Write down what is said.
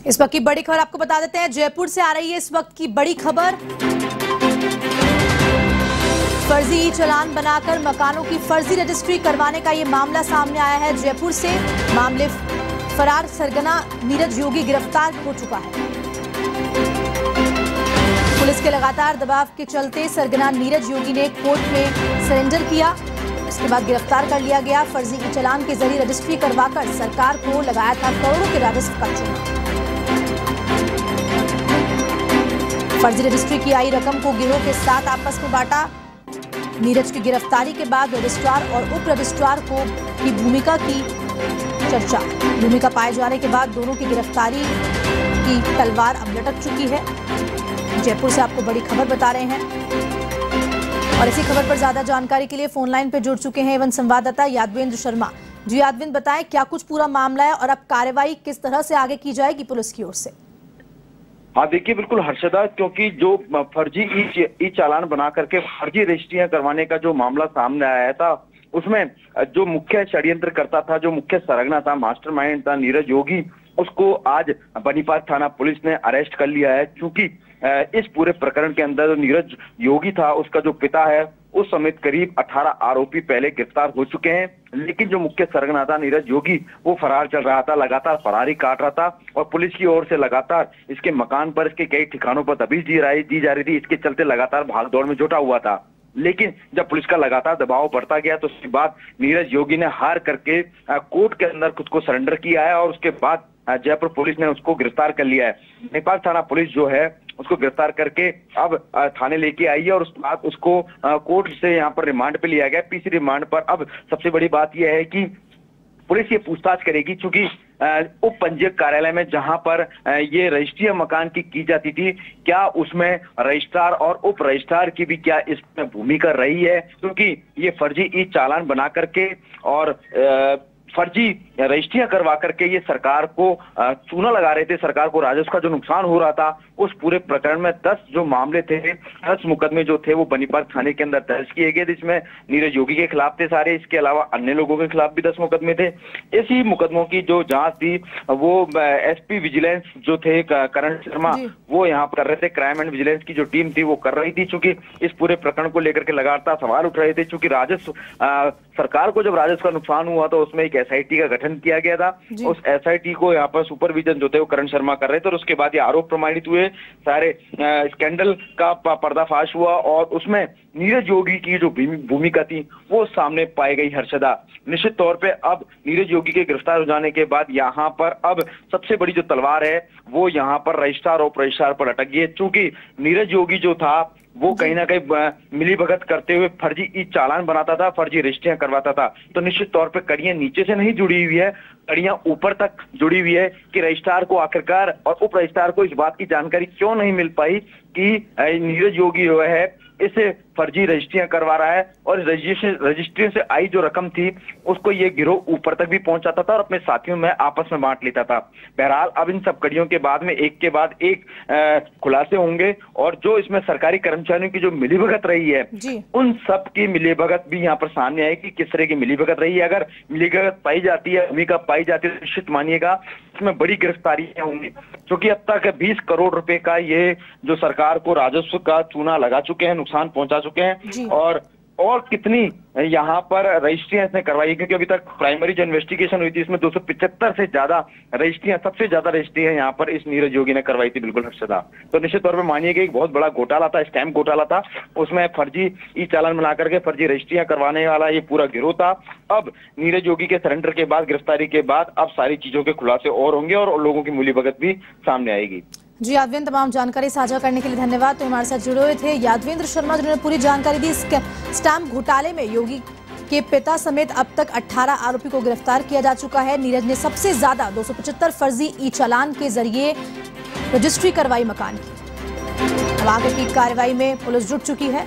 इस वक्त की बड़ी खबर आपको बता देते हैं, जयपुर से आ रही है इस वक्त की बड़ी खबर। फर्जी ई चालान बनाकर मकानों की फर्जी रजिस्ट्री करवाने का ये मामला सामने आया है जयपुर से। मामले फरार सरगना नीरज योगी गिरफ्तार हो चुका है। पुलिस के लगातार दबाव के चलते सरगना नीरज योगी ने कोर्ट में सरेंडर किया। इसके बाद गिरफ्तार कर लिया गया। फर्जी ई चालान के जरिए रजिस्ट्री करवाकर सरकार को लगाया था करोड़ों के राजस्व का चूना। फर्जी रजिस्ट्री की आई रकम को गिरोह के साथ आपस में बांटा। नीरज की गिरफ्तारी के बाद रजिस्ट्रार और उप रजिस्ट्रार की भूमिका की चर्चा। भूमिका पाए जाने के बाद दोनों की गिरफ्तारी की तलवार अब लटक चुकी है। जयपुर से आपको बड़ी खबर बता रहे हैं और इसी खबर पर ज्यादा जानकारी के लिए फोन लाइन पे जुड़ चुके हैं एवं संवाददाता यादवेंद्र शर्मा। जी यादवेंद्र, बताएं क्या कुछ पूरा मामला है और अब कार्रवाई किस तरह से आगे की जाएगी पुलिस की ओर से? हाँ देखिए, बिल्कुल हर्षदा, क्योंकि जो फर्जी ई चालान बना करके फर्जी रजिस्ट्रियां करवाने का जो मामला सामने आया था, उसमें जो मुख्य षड्यंत्रकर्ता था, जो मुख्य सरगना था, मास्टरमाइंड था नीरज योगी, उसको आज बनीपाल थाना पुलिस ने अरेस्ट कर लिया है। क्योंकि इस पूरे प्रकरण के अंदर जो नीरज योगी था, उसका जो पिता है, उस समेत करीब 18 आरोपी पहले गिरफ्तार हो चुके हैं। लेकिन जो मुख्य सरगना था नीरज योगी, वो फरार चल रहा था, लगातार फरारी काट रहा था और पुलिस की ओर से लगातार इसके मकान पर, इसके कई ठिकानों पर दबिश दी जा रही थी। इसके चलते लगातार भागदौड़ में जुटा हुआ था। लेकिन जब पुलिस का लगातार दबाव बढ़ता गया तो उसके बाद नीरज योगी ने हार करके कोर्ट के अंदर खुद को सरेंडर किया है और उसके बाद जयपुर पुलिस ने उसको गिरफ्तार कर लिया है। नेपाल थाना पुलिस जो है उसको गिरफ्तार करके अब थाने लेके आई है और उसके बाद उसको कोर्ट से यहाँ पर रिमांड पे लिया गया। पीसी रिमांड पर अब सबसे बड़ी बात यह है कि पुलिस ये पूछताछ करेगी, चूंकि उप पंजीयक कार्यालय में जहां पर ये रजिस्ट्री मकान की जाती थी, क्या उसमें रजिस्ट्रार और उप रजिस्ट्रार की भी क्या इसमें भूमिका रही है? क्योंकि ये फर्जी ई चालान बना करके और फर्जी रजिस्ट्रियां करवा करके ये सरकार को चूना लगा रहे थे। सरकार को राजस्व का जो नुकसान हो रहा था, उस पूरे प्रकरण में 10 जो मामले थे, 10 मुकदमे जो थे वो बनीपाल थाने के अंदर दर्ज किए गए, जिसमें नीरज योगी के खिलाफ थे सारे। इसके अलावा अन्य लोगों के खिलाफ भी 10 मुकदमे थे। इसी मुकदमों की जो जांच थी वो एसपी विजिलेंस जो थे करण शर्मा, वो यहाँ कर रहे थे। क्राइम एंड विजिलेंस की जो टीम थी वो कर रही थी, चूंकि इस पूरे प्रकरण को लेकर के लगातार सवाल उठ रहे थे। चूंकि राजस्व सरकार को जब राजस्व का नुकसान हुआ तो उसमें एक एसआईटी का गठन किया गया था। उस एसआईटी को यहाँ पर सुपरविजन जो थे वो करण शर्मा कर रहे थे और उसके बाद ये आरोप प्रमाणित हुए, सारे स्कैंडल का पर्दाफाश हुआ और उसमें नीरज योगी की जो भूमिका थी वो सामने पाई गई। हर्षदा, निश्चित तौर पे अब नीरज योगी के गिरफ्तार हो जाने के बाद यहाँ पर अब सबसे बड़ी जो तलवार है वो यहाँ पर रजिस्ट्रार और उप रजिस्ट्रार पर अटक गई है। चूंकि नीरज योगी जो था वो कहीं ना कहीं मिलीभगत करते हुए फर्जी ई चालान बनाता था, फर्जी रजिस्ट्रियां करवाता था। तो निश्चित तौर पे कड़ियां नीचे से नहीं जुड़ी हुई है, कड़ियां ऊपर तक जुड़ी हुई है कि रजिस्ट्रार को आखिरकार और उप रजिस्ट्रार को इस बात की जानकारी क्यों नहीं मिल पाई कि नीरज योगी जो है इसे फर्जी रजिस्ट्रियां करवा रहा है और रजिस्ट्री से आई जो रकम थी उसको ये गिरोह ऊपर तक भी पहुंचाता था और अपने साथियों में आपस में बांट लेता था। बहरहाल अब इन सब कड़ियों के बाद में एक के बाद एक खुलासे होंगे और जो इसमें सरकारी कर्मचारियों की जो मिलीभगत रही है, उन सब की मिलीभगत भी यहाँ पर सामने आएगी। किस तरह की मिलीभगत रही है? अगर मिलीभगत पाई जाती है, भूमिका पाई जाती है, निश्चित मानिएगा इसमें बड़ी गिरफ्तारियां होंगी। क्योंकि अब तक 20 करोड़ रुपए का ये जो सरकार को राजस्व का चूना लगा चुके हैं, नुकसान पहुंचा चुके हैं और कितनी यहाँ पर रजिस्ट्रियां इसने करवाई, क्योंकि अभी तक प्राइमरी जो इन्वेस्टिगेशन हुई थी इसमें 275 से ज्यादा रजिस्ट्रियां, सबसे ज्यादा रजिस्ट्रियां यहाँ पर इस नीरज योगी ने करवाई थी। बिल्कुल हर्षदा, तो निश्चित तौर पर मानिएगा एक बहुत बड़ा घोटाला था, स्टैम्प घोटाला था। उसमें फर्जी ई चालान बना करके फर्जी रजिस्ट्रियां करवाने वाला ये पूरा गिरोह था। अब नीरज योगी के सरेंडर के बाद, गिरफ्तारी के बाद अब सारी चीजों के खुलासे और होंगे और लोगों की मिलीभगत भी सामने आएगी। जी यादवेंद्र, तमाम जानकारी साझा करने के लिए धन्यवाद। तो हमारे साथ जुड़े हुए थे यादवेंद्र शर्मा, जिन्होंने पूरी जानकारी दी। स्टैम्प घोटाले में योगी के पिता समेत अब तक 18 आरोपी को गिरफ्तार किया जा चुका है। नीरज ने सबसे ज्यादा 275 फर्जी ई चालान के जरिए रजिस्ट्री करवाई मकान की। अब आगे की कार्रवाई में पुलिस जुट चुकी है।